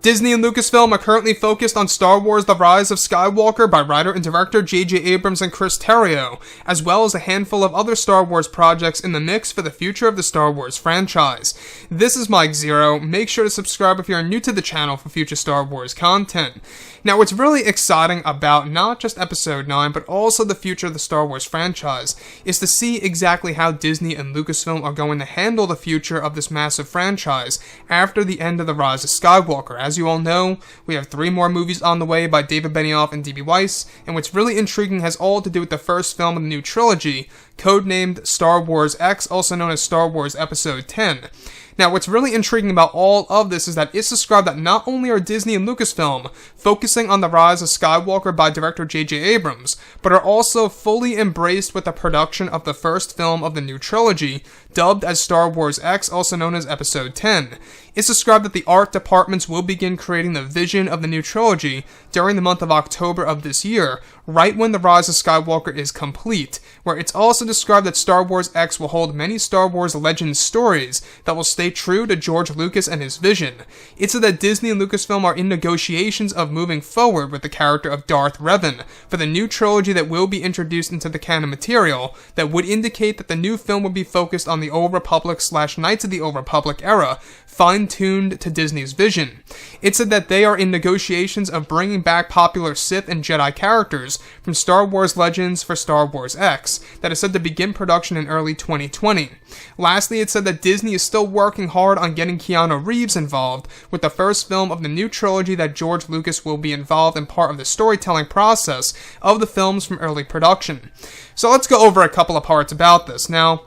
Disney and Lucasfilm are currently focused on Star Wars The Rise of Skywalker by writer and director J.J. Abrams and Chris Terrio, as well as a handful of other Star Wars projects in the mix for the future of the Star Wars franchise. This is Mike Zero. Make sure to subscribe if you're new to the channel for future Star Wars content. Now, what's really exciting about not just Episode 9, but also the future of the Star Wars franchise, is to see exactly how Disney and Lucasfilm are going to handle the future of this massive franchise after the end of The Rise of Skywalker. As you all know, we have 3 more movies on the way by David Benioff and D.B. Weiss, and what's really intriguing has all to do with the first film of the new trilogy, codenamed Star Wars X, also known as Star Wars Episode 10. Now, what's really intriguing about all of this is that it's described that not only are Disney and Lucasfilm focusing on The Rise of Skywalker by director J.J. Abrams, but are also fully embraced with the production of the first film of the new trilogy, dubbed as Star Wars X, also known as Episode 10. It's described that the art departments will begin creating the vision of the new trilogy during the month of October of this year, right when The Rise of Skywalker is complete, where it's also described that Star Wars X will hold many Star Wars Legends stories that will stay true to George Lucas and his vision. It's said that Disney and Lucasfilm are in negotiations of moving forward with the character of Darth Revan for the new trilogy that will be introduced into the canon material that would indicate that the new film will be focused on the Old Republic / Knights of the Old Republic era, fine-tuned to Disney's vision. It said that they are in negotiations of bringing back popular Sith and Jedi characters from Star Wars Legends for Star Wars X, that is said to begin production in early 2020. Lastly, it said that Disney is still working hard on getting Keanu Reeves involved with the first film of the new trilogy, that George Lucas will be involved in part of the storytelling process of the films from early production. So let's go over a couple of parts about this. Now,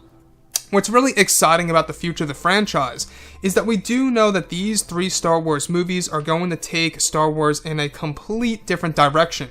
what's really exciting about the future of the franchise is that we do know that these 3 Star Wars movies are going to take Star Wars in a complete different direction.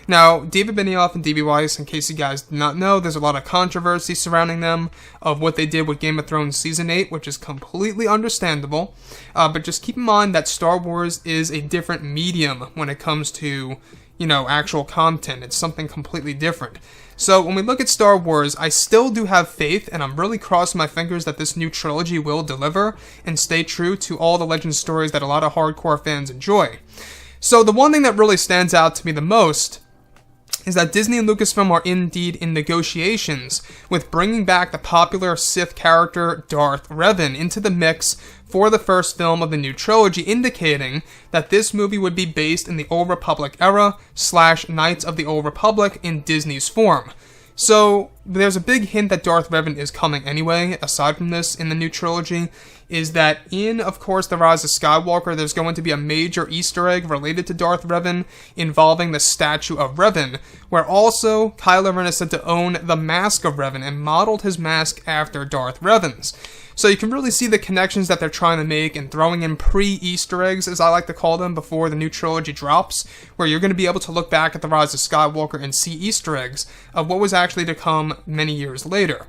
Now, David Benioff and D.B. Weiss, in case you guys do not know, there's a lot of controversy surrounding them of what they did with Game of Thrones Season 8, which is completely understandable. But just keep in mind that Star Wars is a different medium when it comes to, actual content. It's something completely different. So when we look at Star Wars, I still do have faith, and I'm really crossing my fingers that this new trilogy will deliver and stay true to all the legend stories that a lot of hardcore fans enjoy. So the one thing that really stands out to me the most is that Disney and Lucasfilm are indeed in negotiations with bringing back the popular Sith character Darth Revan into the mix for the first film of the new trilogy, indicating that this movie would be based in the Old Republic era / Knights of the Old Republic in Disney's form. So there's a big hint that Darth Revan is coming anyway, aside from this in the new trilogy, is that in, of course, The Rise of Skywalker, there's going to be a major Easter egg related to Darth Revan involving the statue of Revan, where also Kylo Ren is said to own the mask of Revan and modeled his mask after Darth Revan's. So you can really see the connections that they're trying to make and throwing in pre-Easter eggs, as I like to call them, before the new trilogy drops, where you're going to be able to look back at The Rise of Skywalker and see Easter eggs of what was actually to come many years later.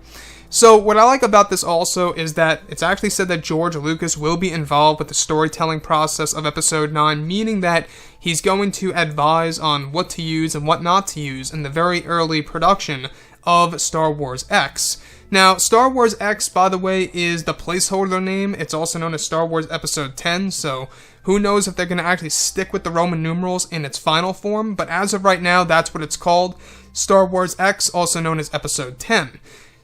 So what I like about this also is that it's actually said that George Lucas will be involved with the storytelling process of Episode 9, meaning that he's going to advise on what to use and what not to use in the very early production of Star Wars X. Now, Star Wars X, by the way, is the placeholder name. It's also known as Star Wars Episode 10, so who knows if they're going to actually stick with the Roman numerals in its final form, but as of right now, that's what it's called, Star Wars X, also known as Episode 10.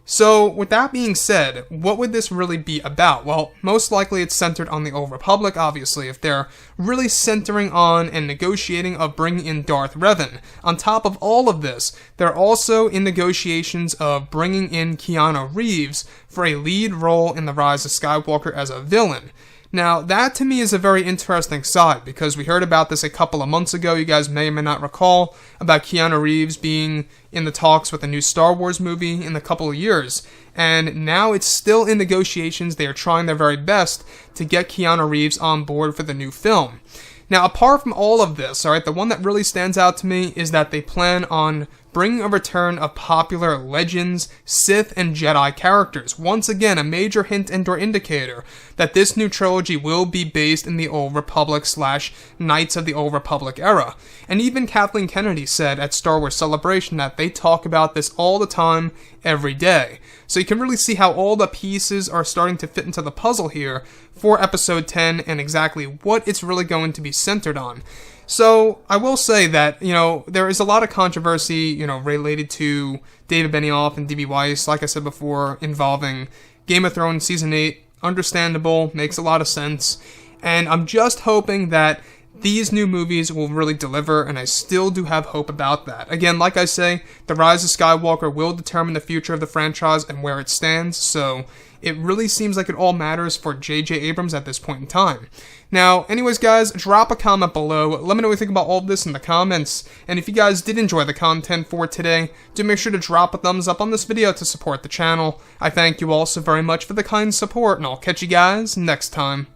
So, with that being said, what would this really be about? Well, most likely it's centered on the Old Republic, obviously, if they're really centering on and negotiating of bringing in Darth Revan. On top of all of this, they're also in negotiations of bringing in Keanu Reeves for a lead role in The Rise of Skywalker as a villain. Now, that to me is a very interesting side, because we heard about this a couple of months ago, you guys may or may not recall, about Keanu Reeves being in the talks with a new Star Wars movie in a couple of years, and now it's still in negotiations. They are trying their very best to get Keanu Reeves on board for the new film. Now, apart from all of this, alright, the one that really stands out to me is that they plan on bringing a return of popular Legends, Sith, and Jedi characters. Once again, a major hint and/or indicator that this new trilogy will be based in the Old Republic / Knights of the Old Republic era. And even Kathleen Kennedy said at Star Wars Celebration that they talk about this all the time, every day. So you can really see how all the pieces are starting to fit into the puzzle here for Episode 10 and exactly what it's really going to be centered on. So I will say that, there is a lot of controversy, related to David Benioff and D.B. Weiss, like I said before, involving Game of Thrones Season 8. Understandable, makes a lot of sense. And I'm just hoping that these new movies will really deliver, and I still do have hope about that. Again, like I say, The Rise of Skywalker will determine the future of the franchise and where it stands, so it really seems like it all matters for J.J. Abrams at this point in time. Now, anyways guys, drop a comment below, let me know what you think about all of this in the comments, and if you guys did enjoy the content for today, do make sure to drop a thumbs up on this video to support the channel. I thank you all so very much for the kind support, and I'll catch you guys next time.